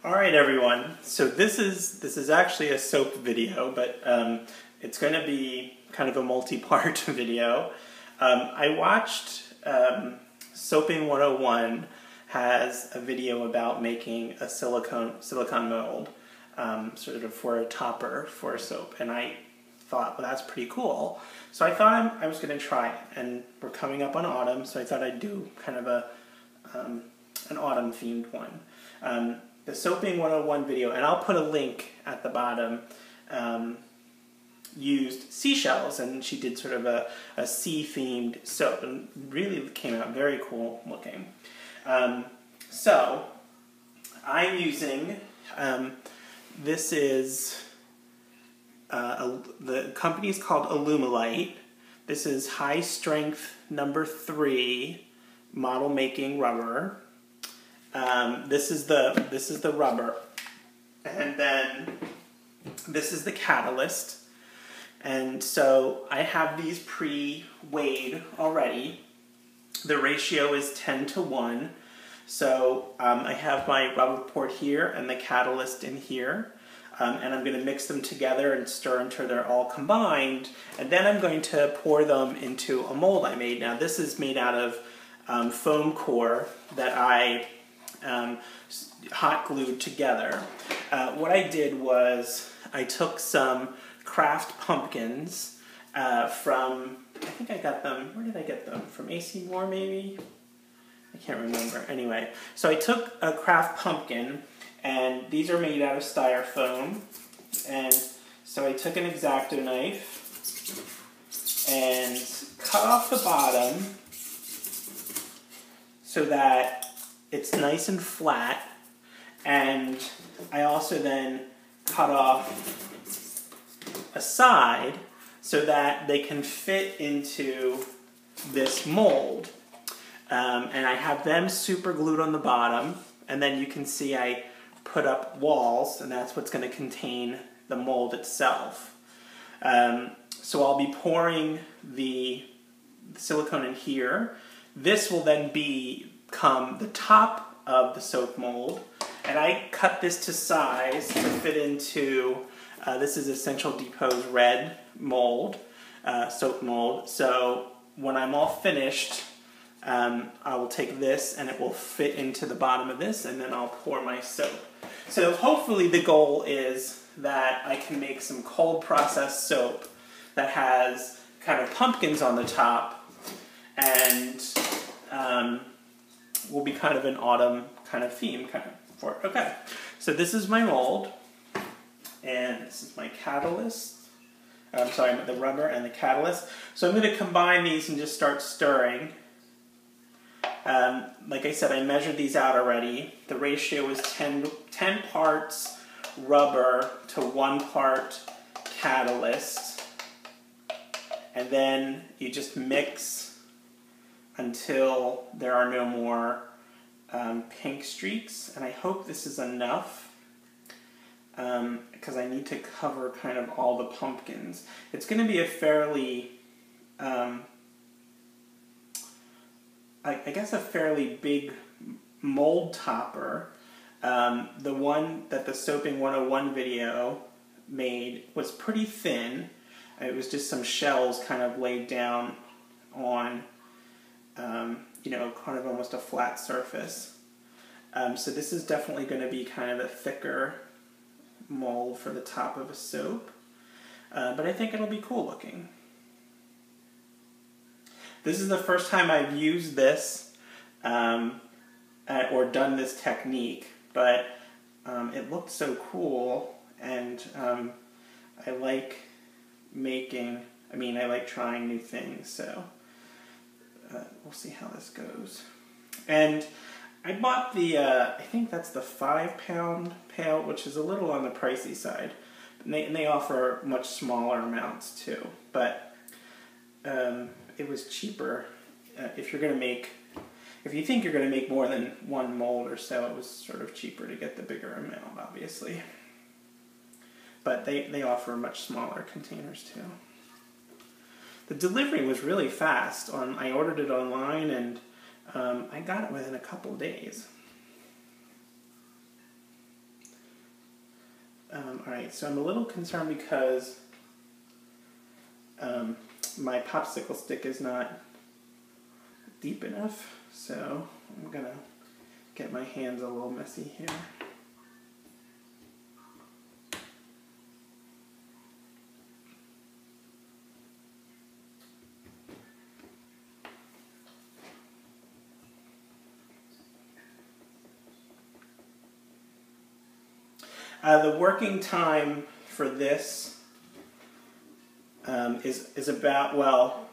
Alright everyone, so this is actually a soap video, but it's going to be kind of a multi-part video. I watched Soaping 101 has a video about making a silicone mold sort of for a topper for a soap, and I thought, well, that's pretty cool. So I thought I was going to try it, and we're coming up on autumn, so I thought I'd do kind of an autumn themed one. The Soaping 101 video, and I'll put a link at the bottom, used seashells, and she did sort of a sea-themed soap, and really came out very cool looking. So, I'm using, this is, the company is called Alumilite. This is high strength number 3 model making rubber. This is the rubber, and then this is the catalyst. And so I have these pre-weighed already. The ratio is 10:1. So I have my rubber port here and the catalyst in here. And I'm going to mix them together and stir until they're all combined. And then I'm going to pour them into a mold I made. Now this is made out of foam core that I hot glued together. What I did was I took some craft pumpkins from, I think I got them, where did I get them? From AC Moore maybe? I can't remember. Anyway, so I took a craft pumpkin, and these are made out of styrofoam, and so I took an X-Acto knife and cut off the bottom so that it's nice and flat, and I also then cut off a side so that they can fit into this mold. And I have them super glued on the bottom, and then you can see I put up walls, and that's what's going to contain the mold itself. So I'll be pouring the silicone in here. This will then become the top of the soap mold, and I cut this to size to fit into, this is Essential Depot's red mold, soap mold. So when I'm all finished, I will take this and it will fit into the bottom of this, and then I'll pour my soap. So hopefully the goal is that I can make some cold processed soap that has kind of pumpkins on the top, and will be kind of an autumn kind of theme for it. Okay, so this is my mold, and this is my catalyst. I'm sorry, the rubber and the catalyst. So I'm going to combine these and just start stirring. Like I said, I measured these out already. The ratio is 10 parts rubber to 1 part catalyst. And then you just mix until there are no more pink streaks. And I hope this is enough, because I need to cover kind of all the pumpkins. It's going to be a fairly, I guess a fairly big mold topper. The one that the Soaping 101 video made was pretty thin. It was just some shells kind of laid down on, you know, kind of almost a flat surface. So this is definitely going to be kind of a thicker mold for the top of a soap. But I think it'll be cool looking. This is the first time I've used this or done this technique, but it looked so cool, and I like I like trying new things, so we'll see how this goes. And I bought the, I think that's the 5-pound pail, which is a little on the pricey side, and they offer much smaller amounts too, but it was cheaper. If you think you're going to make more than 1 mold or so, it was sort of cheaper to get the bigger amount, obviously. But they offer much smaller containers too. The delivery was really fast. I ordered it online, and I got it within a couple days. Alright, so I'm a little concerned because my popsicle stick is not deep enough, so I'm going to get my hands a little messy here. The working time for this is about, well,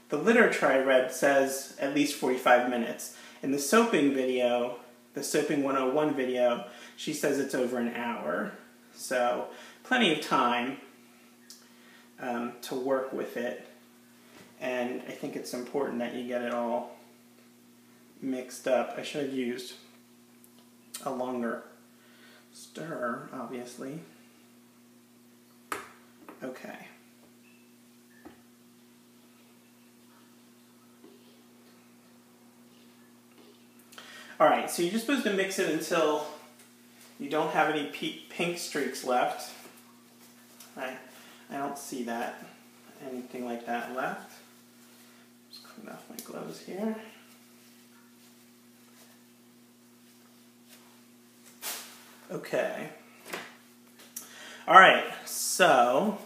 the literature I read says at least 45 minutes. In the soaping video, the Soaping 101 video, she says it's over an hour. So plenty of time to work with it. And I think it's important that you get it all mixed up. I should have used a longer stir, obviously. Okay. Alright, so you're just supposed to mix it until you don't have any pink streaks left. I don't see that, anything like that left. Just clean off my gloves here. Okay. Alright, so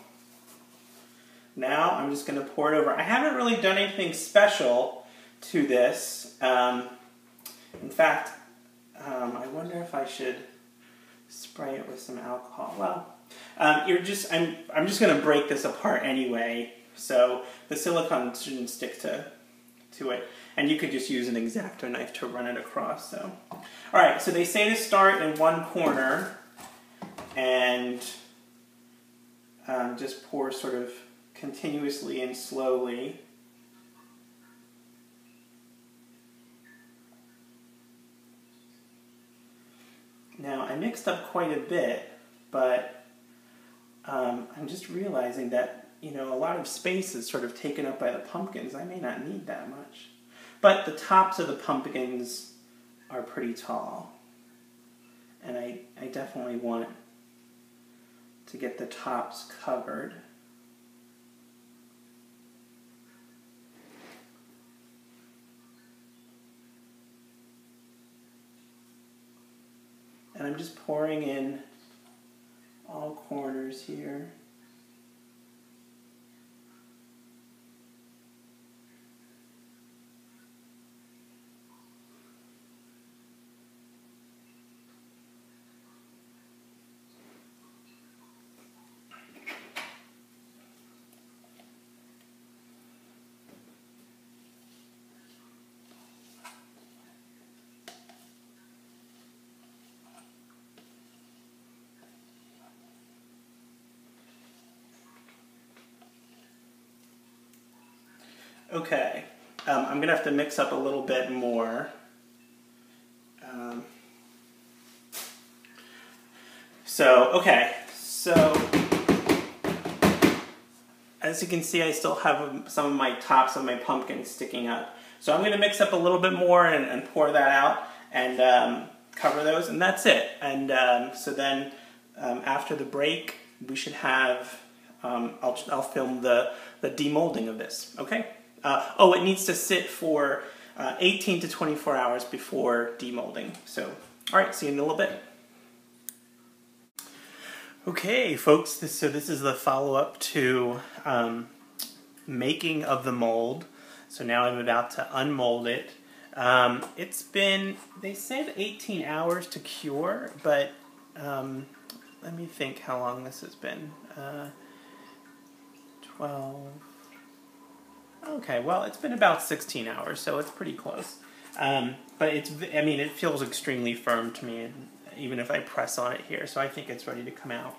now I'm just going to pour it over. I haven't really done anything special to this. In fact, I wonder if I should spray it with some alcohol. Well, I'm just going to break this apart anyway, so the silicone shouldn't stick to it. And you could just use an X-Acto knife to run it across. So, all right. So they say to start in one corner and just pour sort of continuously and slowly. Now I mixed up quite a bit, but I'm just realizing that, you know, a lot of space is sort of taken up by the pumpkins. I may not need that much. But the tops of the pumpkins are pretty tall. And I definitely want to get the tops covered. And I'm just pouring in all corners here. Okay, I'm going to have to mix up a little bit more. Okay, so as you can see, I still have some of my tops of my pumpkins sticking up. So I'm going to mix up a little bit more and pour that out and cover those, and that's it. And so then after the break, we should have, I'll film the demolding of this, okay? Oh, it needs to sit for 18 to 24 hours before demolding. So, all right, see you in a little bit. Okay, folks, so this is the follow-up to making of the mold. So now I'm about to unmold it. It's been, they said 18 hours to cure, but let me think how long this has been. 12... Okay, well, it's been about 16 hours, so it's pretty close. But I mean, it feels extremely firm to me, even if I press on it here, so I think it's ready to come out.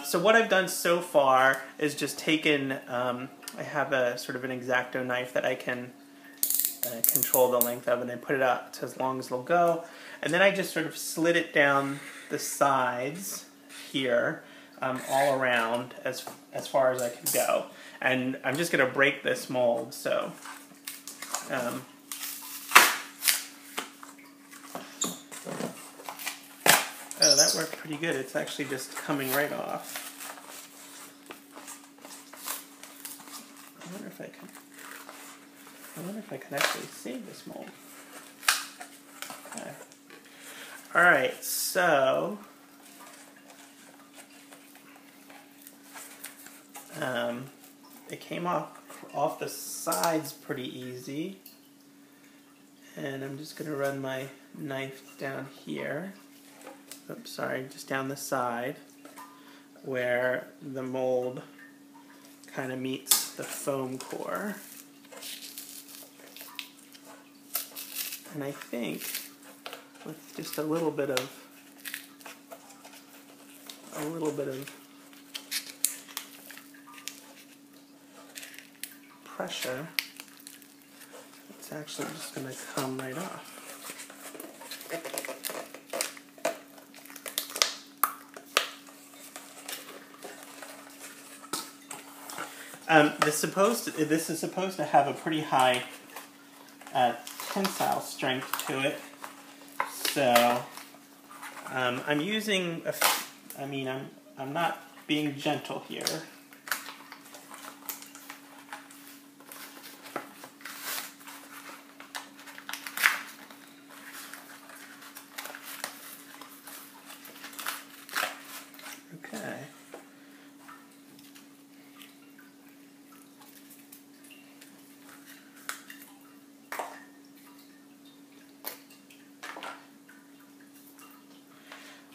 So what I've done so far is just taken, I have a sort of an X-Acto knife that I can control the length of, and I put it up to as long as it'll go. And then I just sort of slid it down the sides here, all around as far as I can go. And I'm just going to break this mold, so oh, that that worked pretty good. It's actually just coming right off. I wonder if I can actually save this mold. Okay. Alright, so it came off the sides pretty easy. And I'm just going to run my knife down here. Oops, sorry, just down the side where the mold kind of meets the foam core. And I think with just a little bit of pressure, it's actually just going to come right off. This is supposed to have a pretty high tensile strength to it, so I'm using I'm not being gentle here. Okay.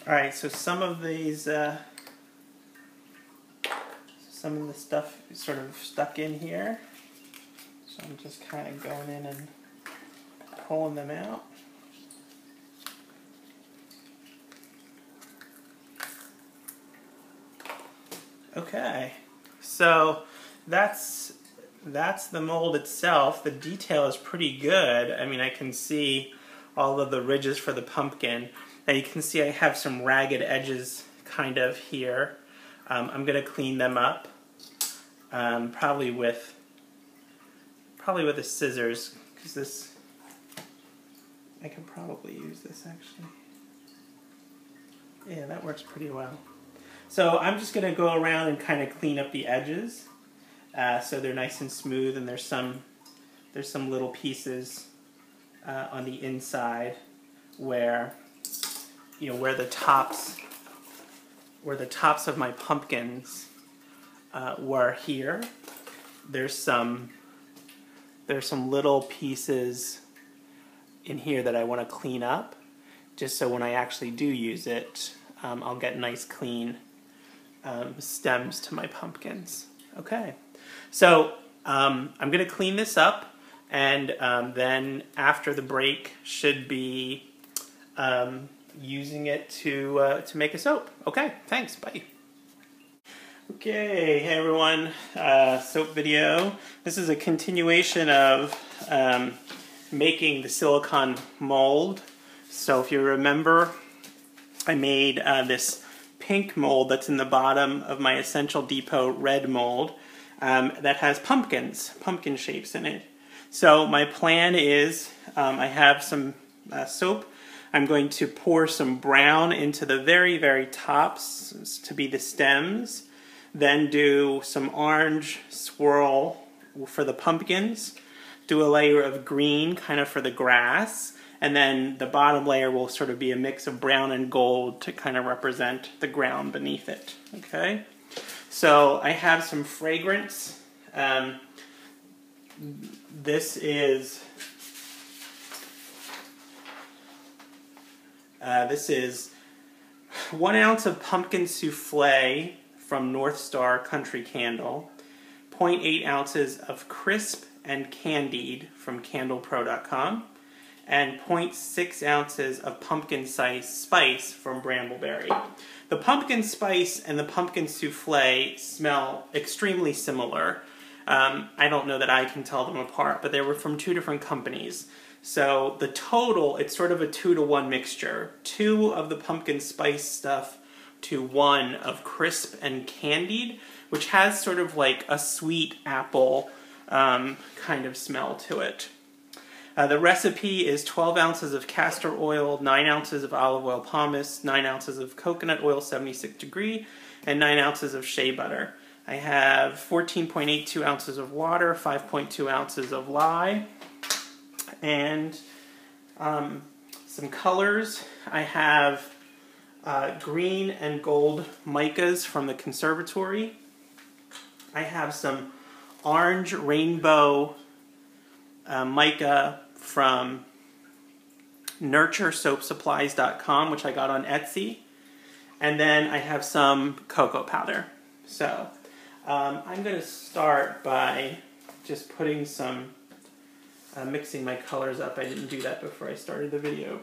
All right, so some of these, some of the stuff is sort of stuck in here. So I'm just kind of going in and pulling them out. Okay, so that's the mold itself. The detail is pretty good. I mean, I can see all of the ridges for the pumpkin. Now you can see I have some ragged edges kind of here. I'm going to clean them up, probably with the scissors, because this, I can probably use this actually. Yeah, that works pretty well. So I'm just going to go around and kind of clean up the edges, so they're nice and smooth, and there's some little pieces on the inside where, you know, where the tops of my pumpkins were here. There's some little pieces in here that I want to clean up, just so when I actually do use it, I'll get nice clean stems to my pumpkins. Okay, so I'm going to clean this up, and then after the break should be using it to make a soap. Okay, thanks, bye. Okay, hey everyone, soap video. This is a continuation of making the silicone mold. So if you remember, I made this pink mold that's in the bottom of my Essential Depot red mold that has pumpkin shapes in it. So my plan is, I have some soap. I'm going to pour some brown into the very, very tops to be the stems, then do some orange swirl for the pumpkins, do a layer of green kind of for the grass, and then the bottom layer will sort of be a mix of brown and gold to kind of represent the ground beneath it. Okay, so I have some fragrance. This is 1 ounce of pumpkin souffle from North Star Country Candle, 0.8 ounces of crisp and candied from candlepro.com, and 0.6 ounces of pumpkin spice from Brambleberry. The pumpkin spice and the pumpkin souffle smell extremely similar. I don't know that I can tell them apart, but they were from 2 different companies. So the total, it's sort of a 2-to-1 mixture. 2 of the pumpkin spice stuff to 1 of crisp and candied, which has sort of like a sweet apple kind of smell to it. The recipe is 12 ounces of castor oil, 9 ounces of olive oil pomace, 9 ounces of coconut oil 76 degree, and 9 ounces of shea butter. I have 14.82 ounces of water, 5.2 ounces of lye, and some colors. I have green and gold micas from the conservatory. I have some orange rainbow mica from nurturesoapsupplies.com, which I got on Etsy. And then I have some cocoa powder. So I'm going to start by just putting some, mixing my colors up. I didn't do that before I started the video.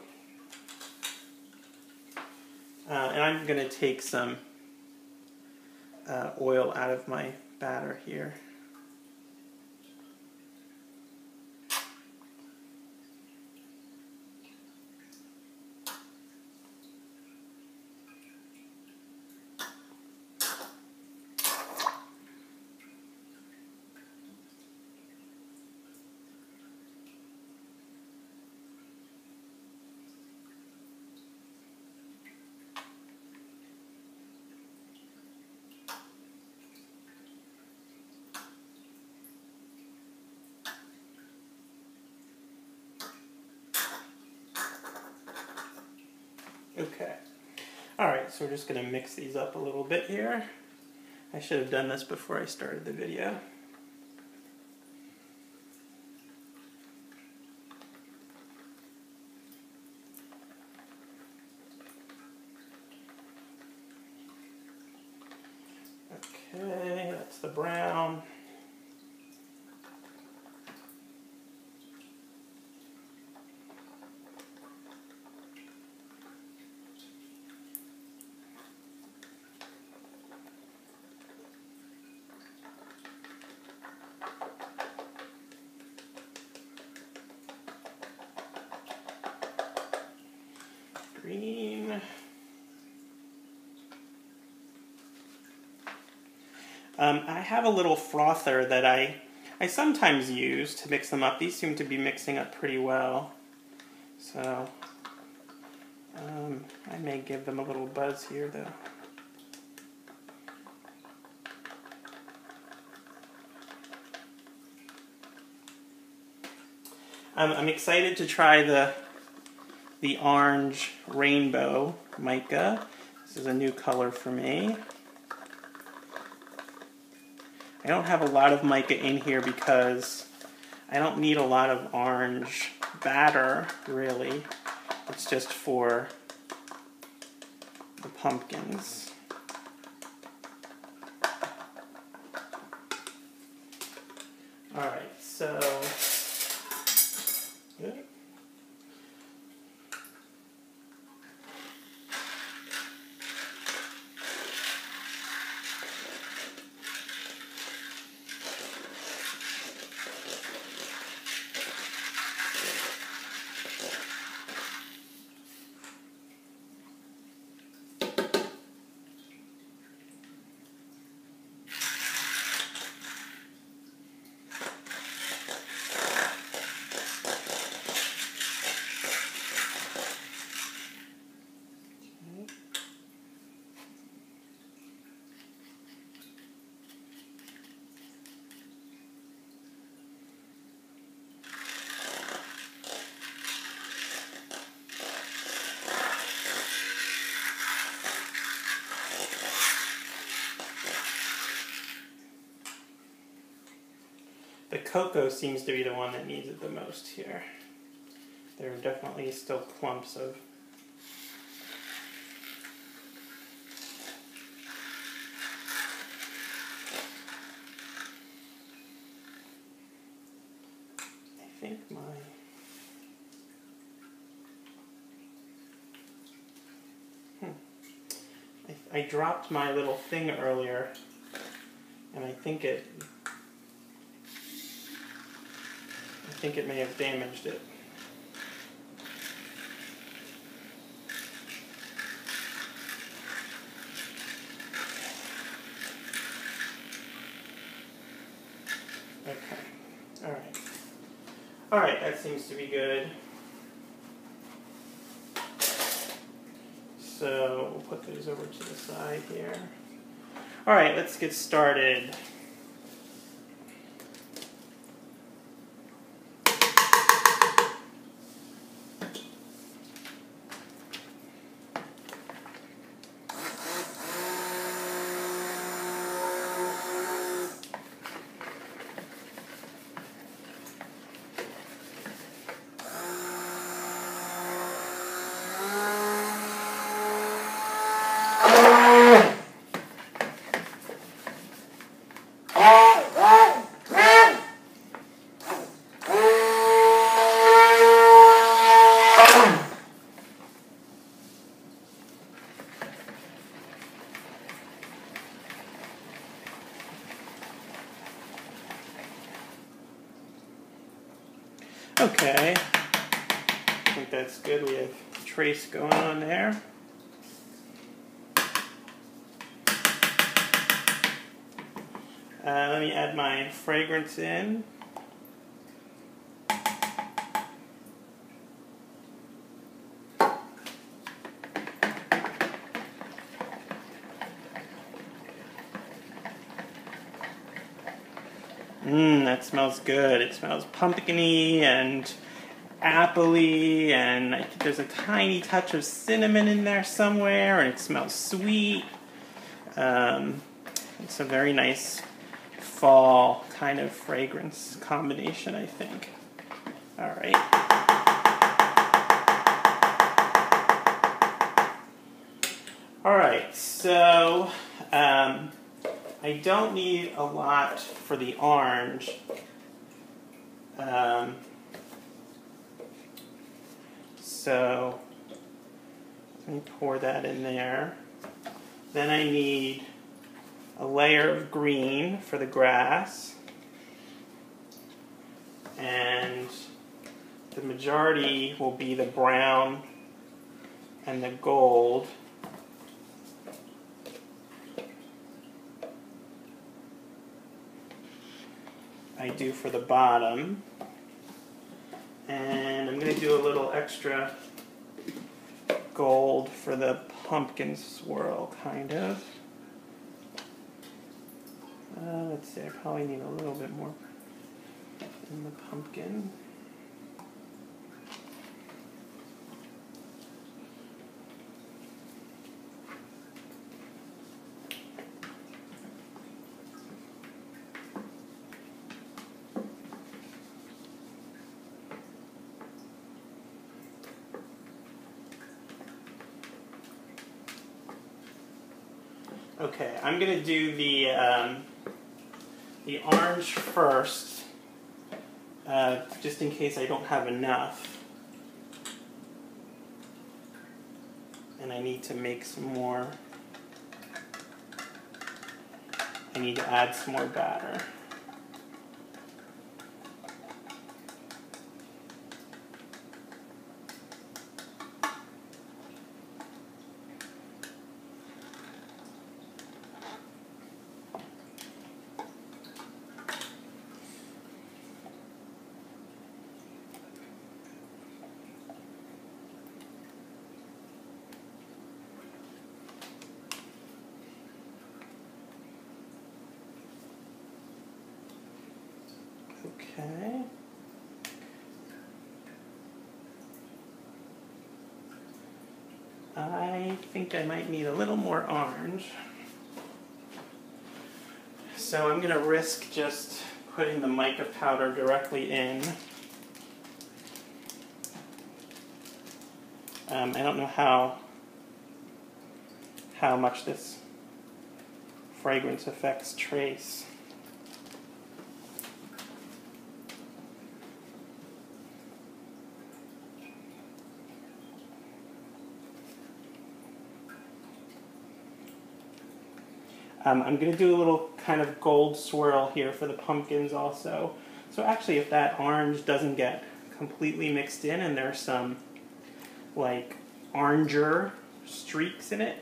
And I'm going to take some oil out of my batter here. Okay. Alright, so we're just going to mix these up a little bit here. I should have done this before I started the video. Okay, that's the brown. Green. I have a little frother that I sometimes use to mix them up. These seem to be mixing up pretty well. So I may give them a little buzz here though. I'm excited to try the orange rainbow mica. This is a new color for me. I don't have a lot of mica in here because I don't need a lot of orange batter, really. It's just for the pumpkins. Alright, so good. The cocoa seems to be the one that needs it the most here. There are definitely still clumps of I think I dropped my little thing earlier and I think it may have damaged it. Okay. All right. Alright, that seems to be good. So we'll put those over to the side here. Alright, let's get started. Okay, I think that's good. We have a trace going on there. Let me add my fragrance in. That smells good. It smells pumpkin-y and apple-y, and I think there's a tiny touch of cinnamon in there somewhere, and it smells sweet. It's a very nice fall kind of fragrance combination, I think. All right. All right, so I don't need a lot for the orange. So let me pour that in there. Then I need a layer of green for the grass. And the majority will be the brown and the gold. I do for the bottom. And I'm going to do a little extra gold for the pumpkin swirl, kind of. Let's see, I probably need a little bit more in the pumpkin. Okay, I'm going to do the orange first, just in case I don't have enough. And I need to make some more. I need to add some more batter. Okay. I think I might need a little more orange. So I'm going to risk just putting the mica powder directly in. I don't know how much this fragrance affects trace. I'm going to do a little kind of gold swirl here for the pumpkins also. So actually, if that orange doesn't get completely mixed in and there's some like oranger streaks in it,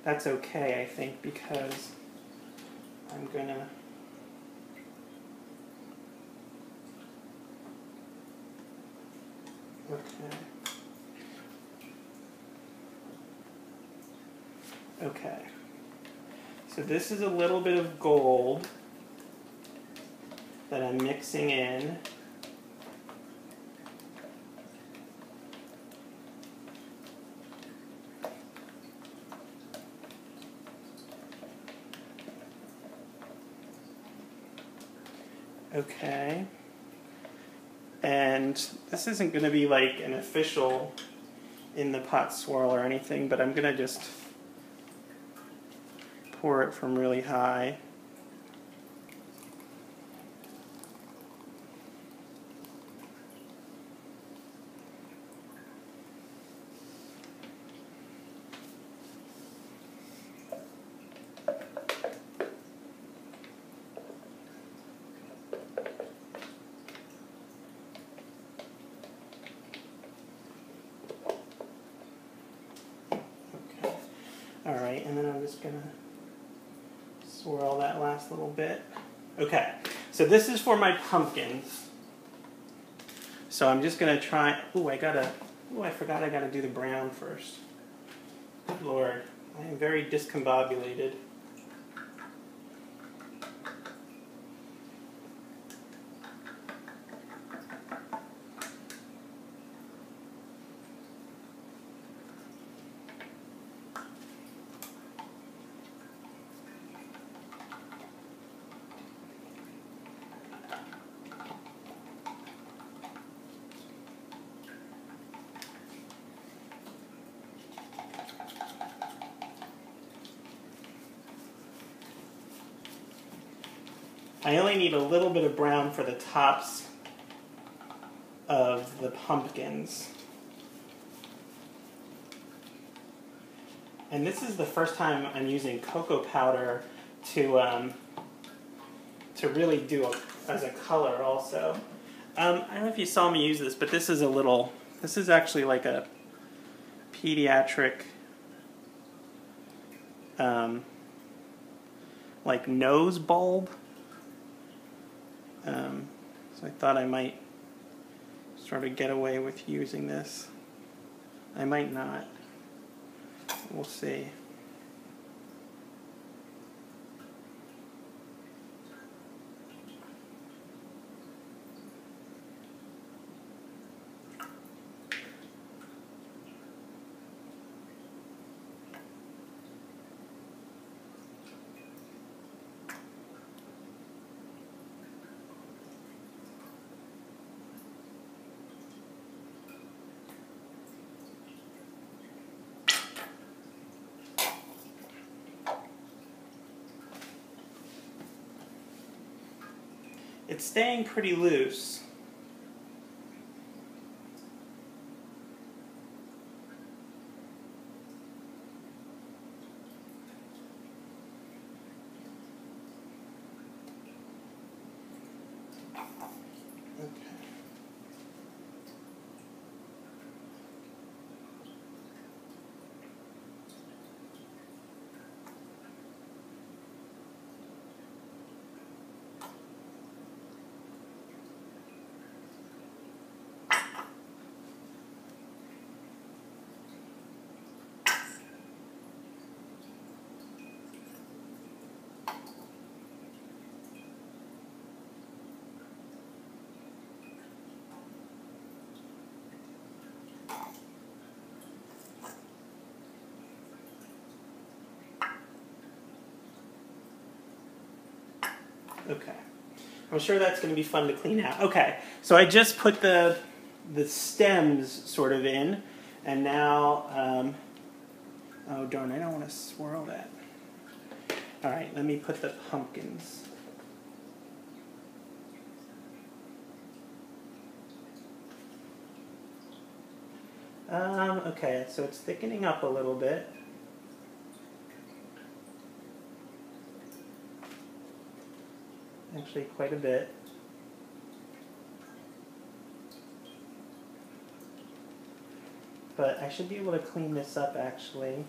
that's okay, I think, because I'm going to Okay. Okay. So this is a little bit of gold that I'm mixing in. Okay. And this isn't going to be like an official in the pot swirl or anything, but I'm going to just pour it from really high. Alright, and then I'm just going to swirl that last little bit. Okay, so this is for my pumpkins. So I'm just going to try... I forgot I got to do the brown first. Good Lord, I am very discombobulated. I only need a little bit of brown for the tops of the pumpkins. And this is the first time I'm using cocoa powder to really do as a color also. I don't know if you saw me use this, but this is actually like a pediatric like nose bulb. So I thought I might sort of get away with using this. I might not. We'll see. It's staying pretty loose. Okay. I'm sure that's going to be fun to clean out. Okay, so I just put the stems sort of in, and now, oh darn, I don't want to swirl that. All right, let me put the pumpkins. Okay, so it's thickening up a little bit. Actually, quite a bit. But I should be able to clean this up, actually.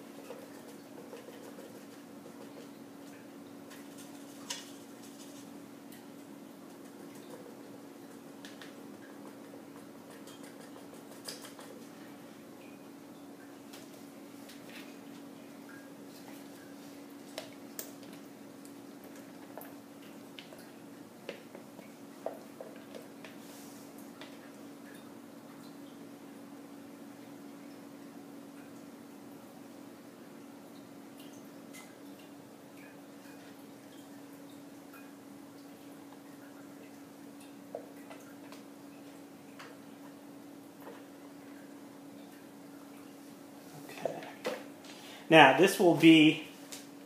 Now this will be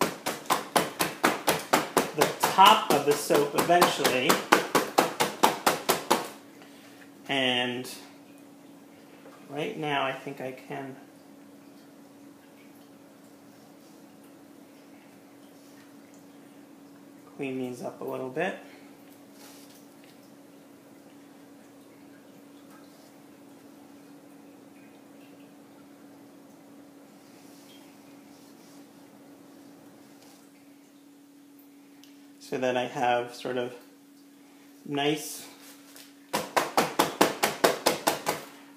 the top of the soap eventually, and right now I think I can clean these up a little bit. So that I have sort of nice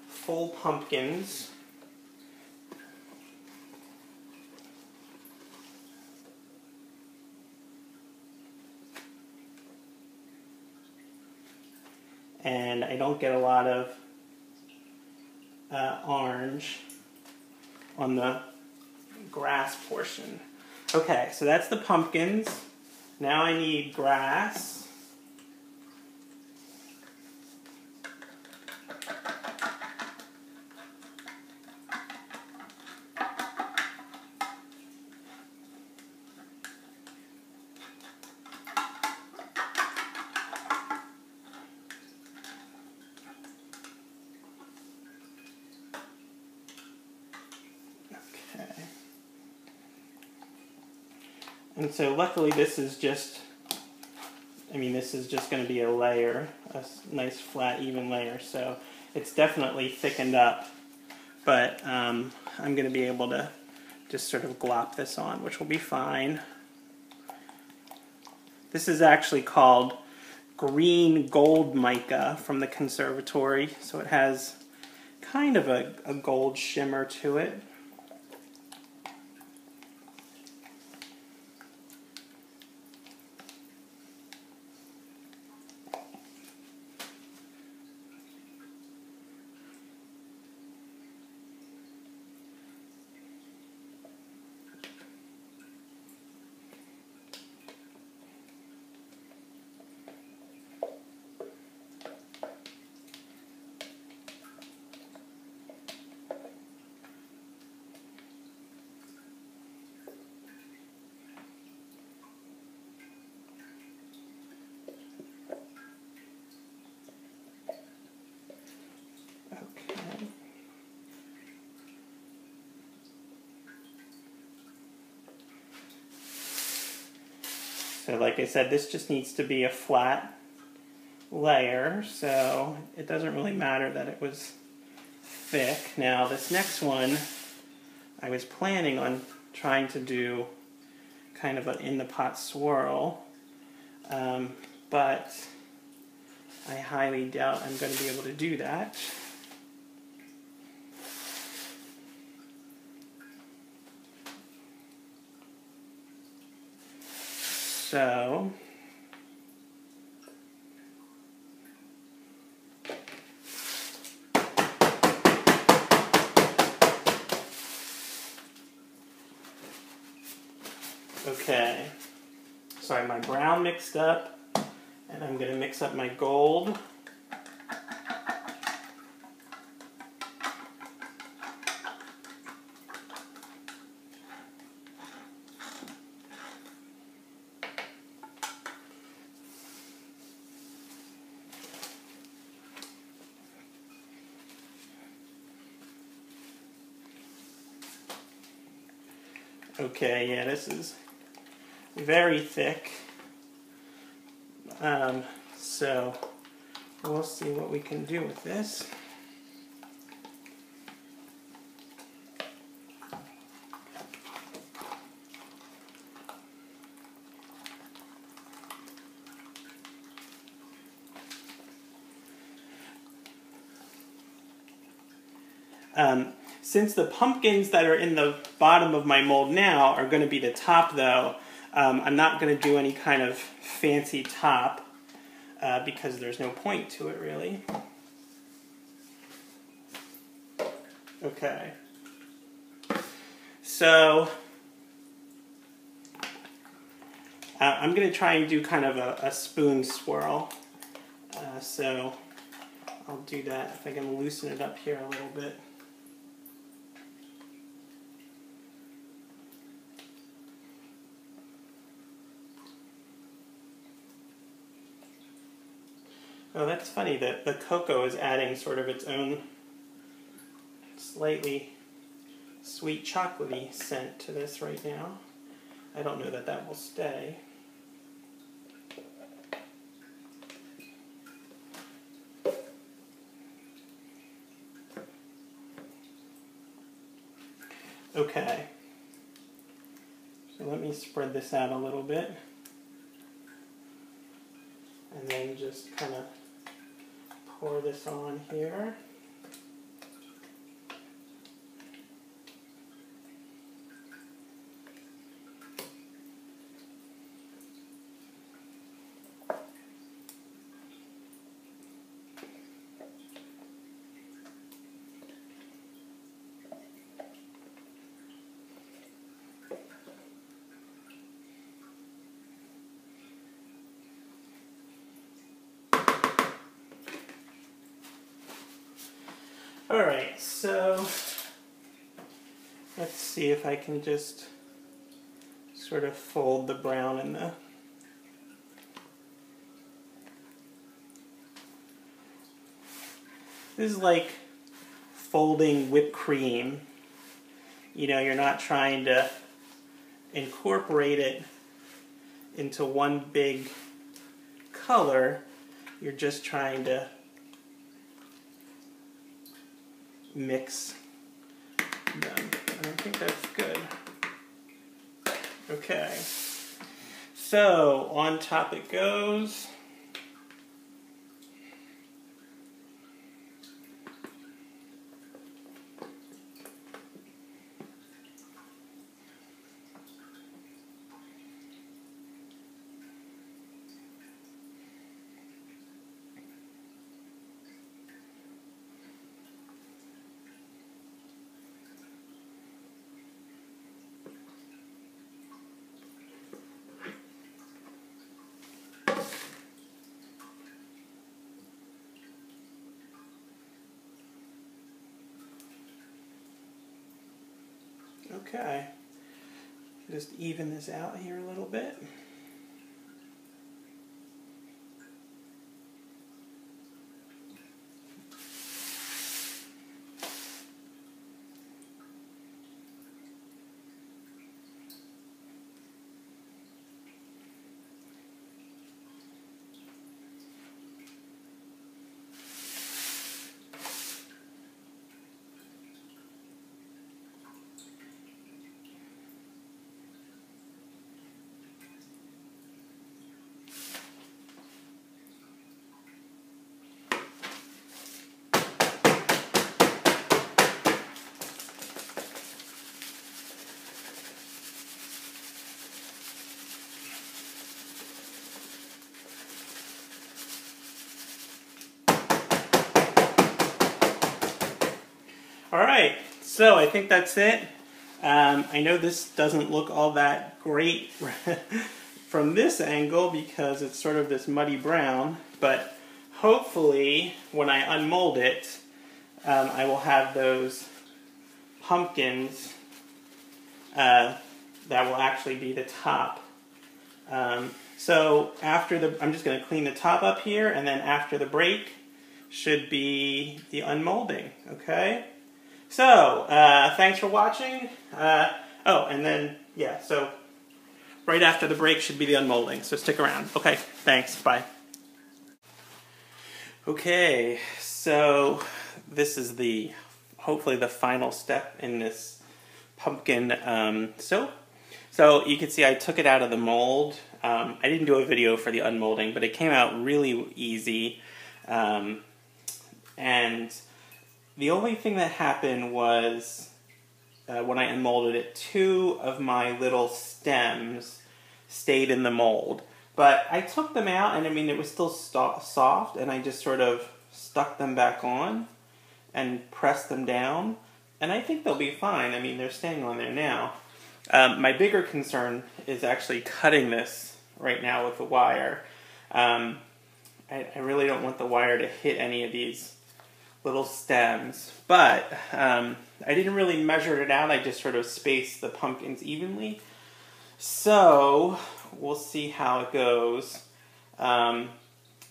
full pumpkins. And I don't get a lot of orange on the grass portion. Okay, so that's the pumpkins. Now I need grass. And so luckily this is just, this is just going to be a layer, a nice flat even layer, so it's definitely thickened up, but I'm going to be able to just sort of glop this on, which will be fine. This is actually called green gold mica from the conservatory, so it has kind of a gold shimmer to it. So like I said, this just needs to be a flat layer, so it doesn't really matter that it was thick. Now this next one, I was planning on trying to do kind of an in-the-pot swirl, but I highly doubt I'm going to be able to do that. So okay, sorry, my brown mixed up, and I'm going to mix up my gold. Okay, yeah, this is very thick, so we'll see what we can do with this. Since the pumpkins that are in the bottom of my mold now are going to be the top, though, I'm not going to do any kind of fancy top because there's no point to it, really. Okay. So I'm going to try and do kind of a spoon swirl. So I'll do that if I can loosen it up here a little bit. Oh, that's funny that the cocoa is adding sort of its own slightly sweet chocolatey scent to this right now. I don't know that that will stay. Okay, so let me spread this out a little bit and then just kind of pour this on here. Alright, so let's see if I can just sort of fold the brown in the... This is like folding whipped cream. You know, you're not trying to incorporate it into one big color. You're just trying to mix them. And I think that's good. Okay. So, on top it goes. Okay, just even this out here a little bit. Alright, so I think that's it. I know this doesn't look all that great from this angle because it's sort of this muddy brown, but hopefully when I unmold it, I will have those pumpkins that will actually be the top. So after I'm just going to clean the top up here, and then after the break should be the unmolding, okay? So, thanks for watching. Oh, and then, yeah, so right after the break should be the unmolding, so stick around. Okay, thanks, bye. Okay, so this is hopefully the final step in this pumpkin soap. So you can see I took it out of the mold. I didn't do a video for the unmolding, but it came out really easy. And the only thing that happened was when I unmolded it, 2 of my little stems stayed in the mold. But I took them out, and I mean, it was still soft, and I just sort of stuck them back on and pressed them down. And I think they'll be fine. I mean, they're staying on there now. My bigger concern is actually cutting this right now with the wire. I really don't want the wire to hit any of these little stems, but I didn't really measure it out. I just sort of spaced the pumpkins evenly. So we'll see how it goes.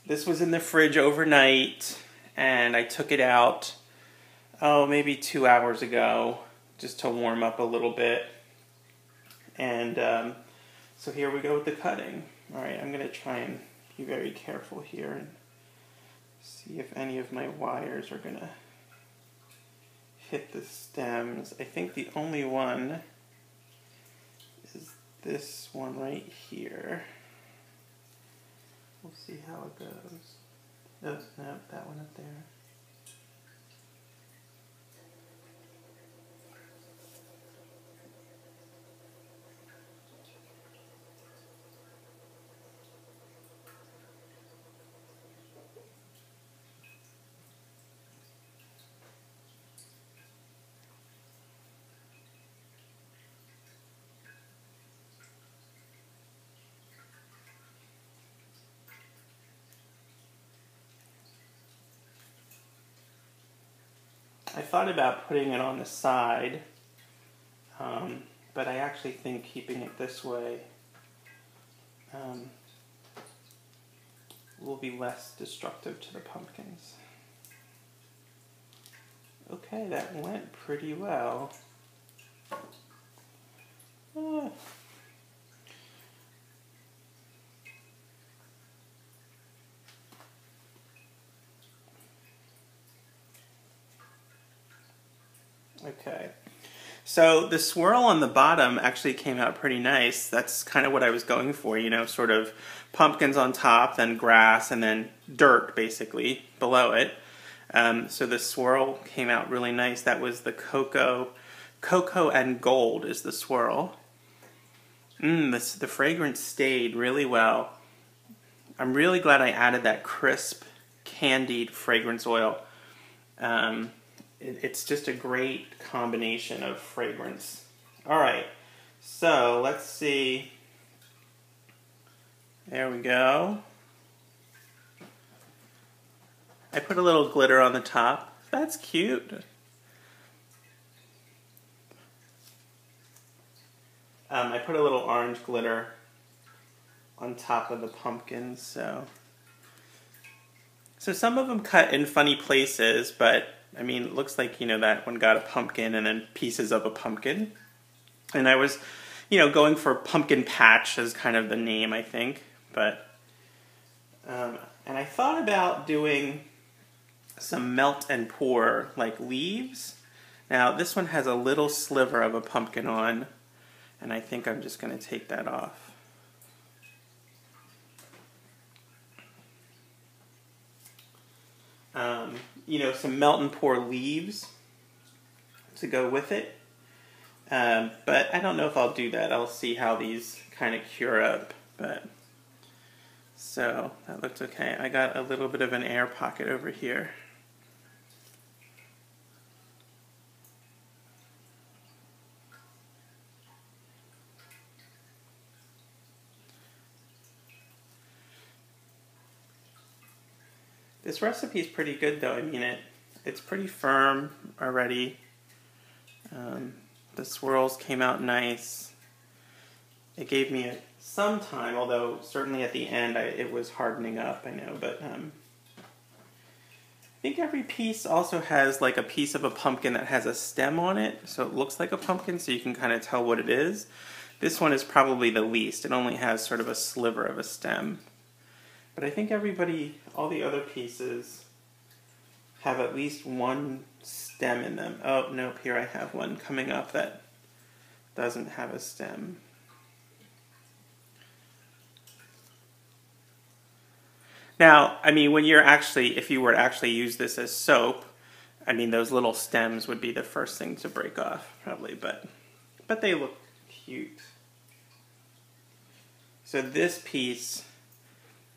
This was in the fridge overnight, and I took it out, oh, maybe 2 hours ago, just to warm up a little bit. And so here we go with the cutting. All right, I'm going to try and be very careful here and see if any of my wires are going to hit the stems. I think the only one is this one right here. We'll see how it goes. Oh, no, that one up there. I thought about putting it on the side, but I actually think keeping it this way will be less destructive to the pumpkins. Okay, that went pretty well. Okay, so the swirl on the bottom actually came out pretty nice. That's kind of what I was going for, you know, sort of pumpkins on top, then grass, and then dirt, basically, below it. So the swirl came out really nice. That was the cocoa and gold is the swirl. The fragrance stayed really well. I'm really glad I added that crisp, candied fragrance oil. It's just a great combination of fragrance. All right, so let's see. There we go. I put a little glitter on the top. That's cute. I put a little orange glitter on top of the pumpkins, so some of them cut in funny places, but I mean, it looks like, you know, that one got a pumpkin and then pieces of a pumpkin. And I was, you know, going for pumpkin patch as kind of the name, I think. But, and I thought about doing some melt and pour, like leaves. Now, this one has a little sliver of a pumpkin on, and I think I'm just going to take that off. You know, some melt and pour leaves to go with it. But I don't know if I'll do that. I'll see how these kind of cure up. But so that looks okay. I got a little bit of an air pocket over here. This recipe is pretty good, though. I mean, it's pretty firm already. The swirls came out nice. It gave me some time, although certainly at the end it was hardening up, I know. But I think every piece also has like a piece of a pumpkin that has a stem on it, so it looks like a pumpkin, so you can kind of tell what it is. This one is probably the least. It only has sort of a sliver of a stem. But I think all the other pieces have at least one stem in them. Oh, nope, here I have one coming up that doesn't have a stem. Now, I mean, if you were to actually use this as soap, I mean, those little stems would be the first thing to break off, probably, but they look cute. So this piece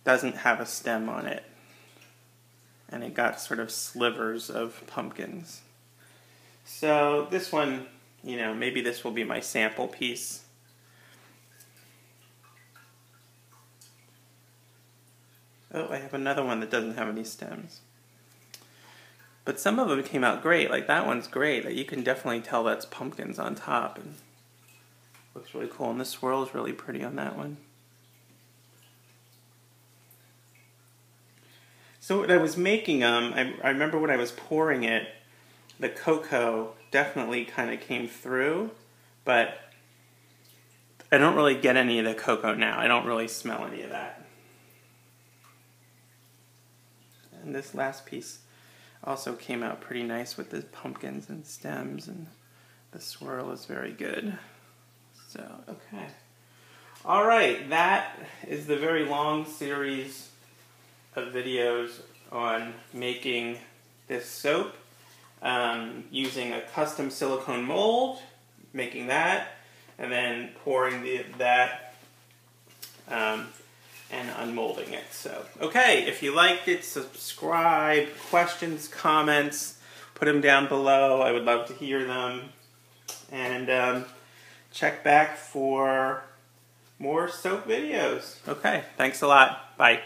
doesn't have a stem on it, and it got sort of slivers of pumpkins. So this one, you know, maybe this will be my sample piece. Oh, I have another one that doesn't have any stems. But some of them came out great. Like that one's great. You can definitely tell that's pumpkins on top, and looks really cool. And the swirl is really pretty on that one. So when I was making them, I remember when I was pouring it, the cocoa definitely kind of came through, but I don't really get any of the cocoa now. I don't really smell any of that. And this last piece also came out pretty nice with the pumpkins and stems, and the swirl is very good. So, okay. All right, that is the very long series of videos on making this soap, using a custom silicone mold, making that, and then pouring that and unmolding it. So, okay, if you liked it, subscribe, questions, comments, put them down below. I would love to hear them. And check back for more soap videos. Okay, thanks a lot. Bye.